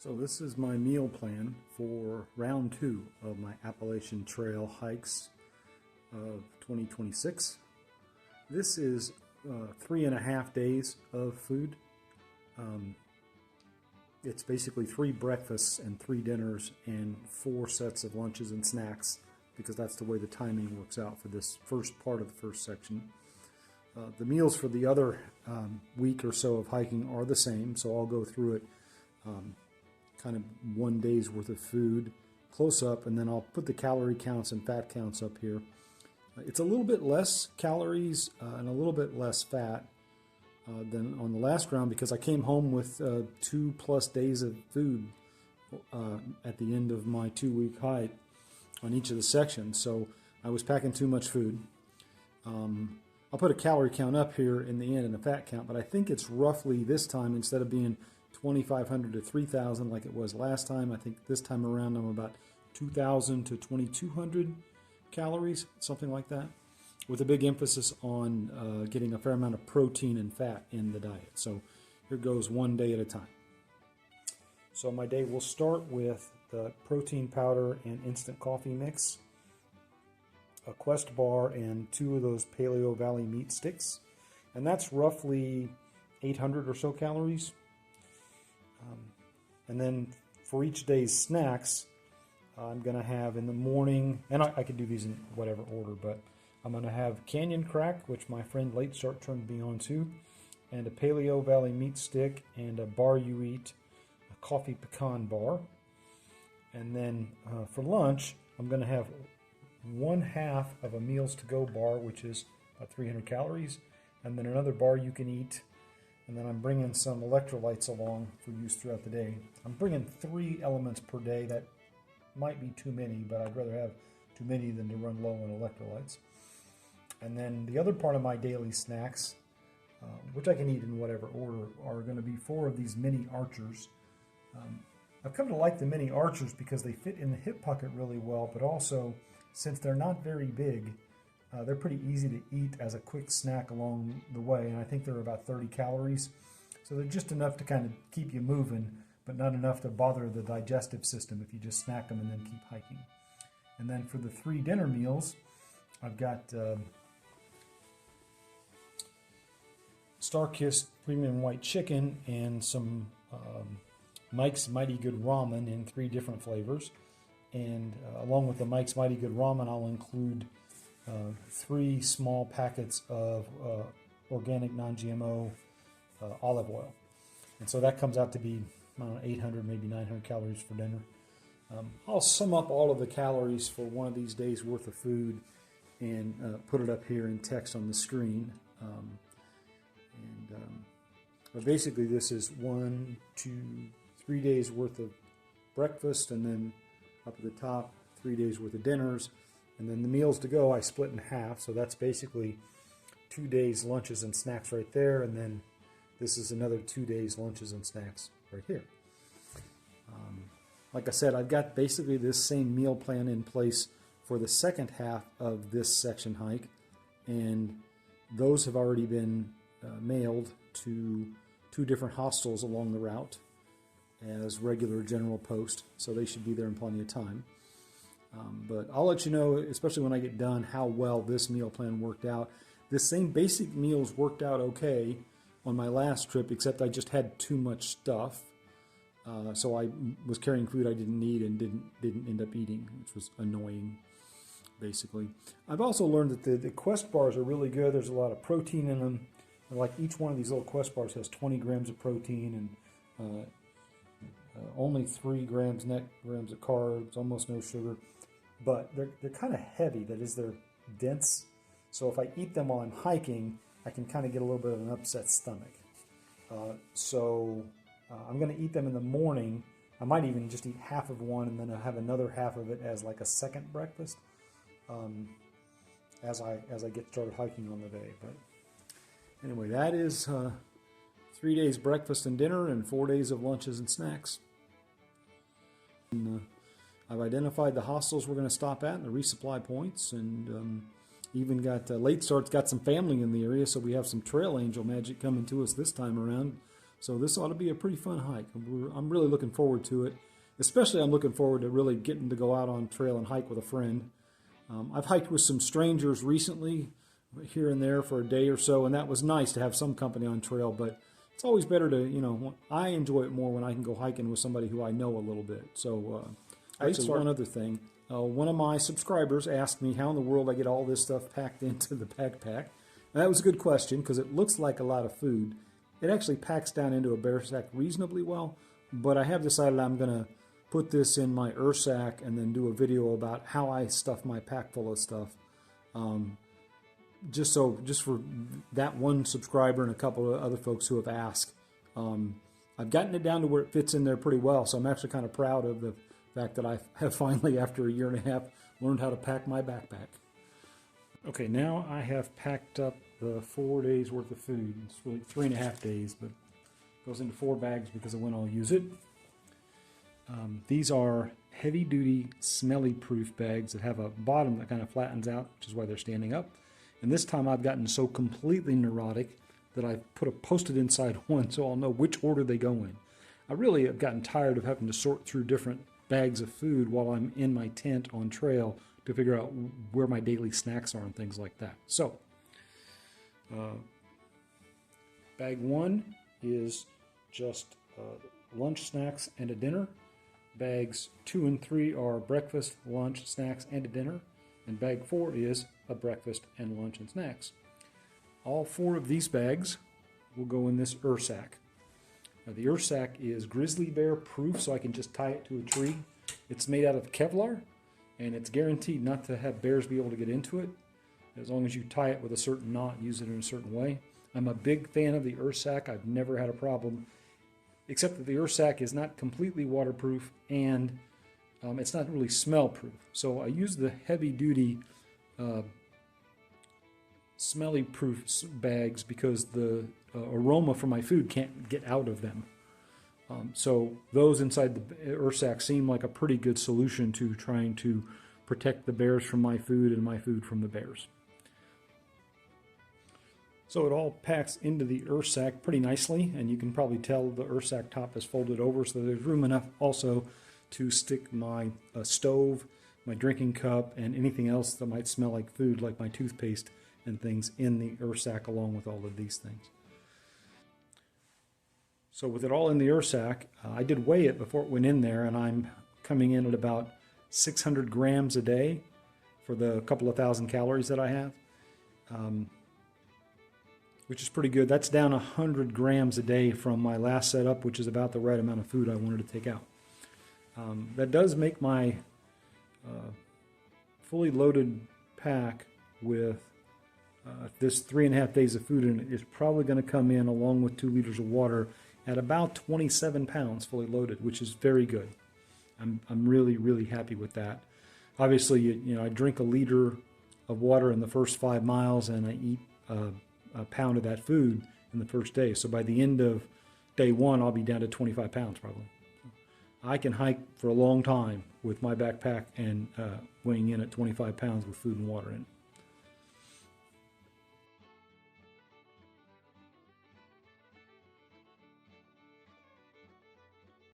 So this is my meal plan for round 2 of my Appalachian Trail hikes of 2026. This is 3.5 days of food. It's basically 3 breakfasts and 3 dinners and 4 sets of lunches and snacks, because that's the way the timing works out for this first part of the first section. The meals for the other week or so of hiking are the same, so I'll go through it kind of 1 day's worth of food close up, and then I'll put the calorie counts and fat counts up here. It's a little bit less calories and a little bit less fat than on the last round, because I came home with 2+ days of food at the end of my 2-week hike on each of the sections, so I was packing too much food. I'll put a calorie count up here in the end and a fat count, but I think it's roughly this time, instead of being 2,500 to 3,000 like it was last time, I think this time around I'm about 2,000 to 2,200 calories, something like that, with a big emphasis on getting a fair amount of protein and fat in the diet. So here goes 1 day at a time. So my day will start with the protein powder and instant coffee mix, a Quest bar, and 2 of those Paleo Valley meat sticks, and that's roughly 800 or so calories. And then for each day's snacks, I'm going to have in the morning, and I could do these in whatever order, but I'm going to have Canyon Crack, which my friend Late Start turned me on to, and a Paleo Valley meat stick, and a Bar You Eat, a coffee pecan bar. And then for lunch, I'm going to have 1/2 of a Meals to Go bar, which is about 300 calories, and then another Bar You Can Eat. And then I'm bringing some electrolytes along for use throughout the day. I'm bringing 3 elements per day. That might be too many, but I'd rather have too many than to run low on electrolytes. And then the other part of my daily snacks, which I can eat in whatever order, are going to be 4 of these mini Archers. I've come to like the mini Archers because they fit in the hip pocket really well, but also, since they're not very big, they're pretty easy to eat as a quick snack along the way, and I think they're about 30 calories. So they're just enough to kind of keep you moving, but not enough to bother the digestive system if you just snack them and then keep hiking. And then for the 3 dinner meals, I've got Star-Kissed Premium White Chicken and some Mike's Mighty Good Ramen in 3 different flavors. And along with the Mike's Mighty Good Ramen, I'll include 3 small packets of organic non-GMO olive oil. And so that comes out to be, I don't know, 800, maybe 900 calories for dinner. I'll sum up all of the calories for one of these days worth of food and put it up here in text on the screen. But basically this is 1, 2, 3 days worth of breakfast, and then up at the top, 3 days worth of dinners. And then the meals to go I split in half, so that's basically 2 days lunches and snacks right there, and then this is another 2 days lunches and snacks right here. Like I said, I've got basically this same meal plan in place for the second half of this section hike, and those have already been mailed to 2 different hostels along the route as regular general post, so they should be there in plenty of time. But I'll let you know, especially when I get done, how well this meal plan worked out. This same basic meals worked out okay on my last trip, except I just had too much stuff. So I was carrying food I didn't need and didn't end up eating, which was annoying, basically. I've also learned that the Quest bars are really good. There's a lot of protein in them. Like each one of these little Quest bars has 20 grams of protein and only 3 grams net grams of carbs, almost no sugar. But they're kind of heavy. That is, they're dense. So if I eat them on hiking, I can kind of get a little bit of an upset stomach. I'm going to eat them in the morning. I might even just eat half of one, and then I'll have another half of it as like a second breakfast as I get started hiking on the day. But anyway, that is 3 days breakfast and dinner and 4 days of lunches and snacks. And, I've identified the hostels we're going to stop at and the resupply points, and even got Late Start's got some family in the area, so we have some trail angel magic coming to us this time around. So this ought to be a pretty fun hike. I'm really looking forward to it. Especially I'm looking forward to really getting to go out on trail and hike with a friend. I've hiked with some strangers recently, here and there for a day or so, and that was nice to have some company on trail, but it's always better to, I enjoy it more when I can go hiking with somebody who I know a little bit. So actually one other thing, one of my subscribers asked me how in the world I get all this stuff packed into the backpack. And that was a good question because it looks like a lot of food. It actually packs down into a bear sack reasonably well, but I have decided I'm going to put this in my sack and then do a video about how I stuff my pack full of stuff. Just for that one subscriber and a couple of other folks who have asked. I've gotten it down to where it fits in there pretty well, so I'm actually kind of proud of the fact that I have finally, after a year and a half, learned how to pack my backpack. Okay, now I have packed up the 4 days worth of food. It's really 3.5 days, but it goes into 4 bags because of when I'll use it. These are heavy-duty, smelly-proof bags that have a bottom that kind of flattens out, which is why they're standing up. And this time I've gotten so completely neurotic that I've put a Post-it inside one so I'll know which order they go in. I really have gotten tired of having to sort through different bags of food while I'm in my tent on trail to figure out where my daily snacks are and things like that. So, bag 1 is just lunch, snacks, and a dinner. Bags 2 and 3 are breakfast, lunch, snacks, and a dinner. And bag 4 is a breakfast and lunch and snacks. All 4 of these bags will go in this sack. Now the sack is grizzly bear proof, so I can just tie it to a tree. It's made out of Kevlar, and it's guaranteed not to have bears be able to get into it, as long as you tie it with a certain knot, use it in a certain way. I'm a big fan of the sack. I've never had a problem, except that the sack is not completely waterproof, and it's not really smell proof. So I use the heavy duty smelly proof bags because the aroma from my food can't get out of them. So those inside the sack seem like a pretty good solution to trying to protect the bears from my food and my food from the bears. So it all packs into the sack pretty nicely, and you can probably tell the sack top is folded over, so there's room enough also to stick my stove, my drinking cup, and anything else that might smell like food, like my toothpaste and things, in the sack along with all of these things. So with it all in the sack, I did weigh it before it went in there, and I'm coming in at about 600 grams a day for the couple of thousand calories that I have, which is pretty good. That's down 100 grams a day from my last setup, which is about the right amount of food I wanted to take out. That does make my fully loaded pack with this 3.5 days of food in it is probably going to come in, along with 2 liters of water, at about 27 pounds fully loaded, which is very good. I'm really, really happy with that. Obviously, I drink a liter of water in the first 5 miles, and I eat a pound of that food in the first day. So by the end of day 1, I'll be down to 25 pounds probably. I can hike for a long time with my backpack and weighing in at 25 pounds with food and water in it.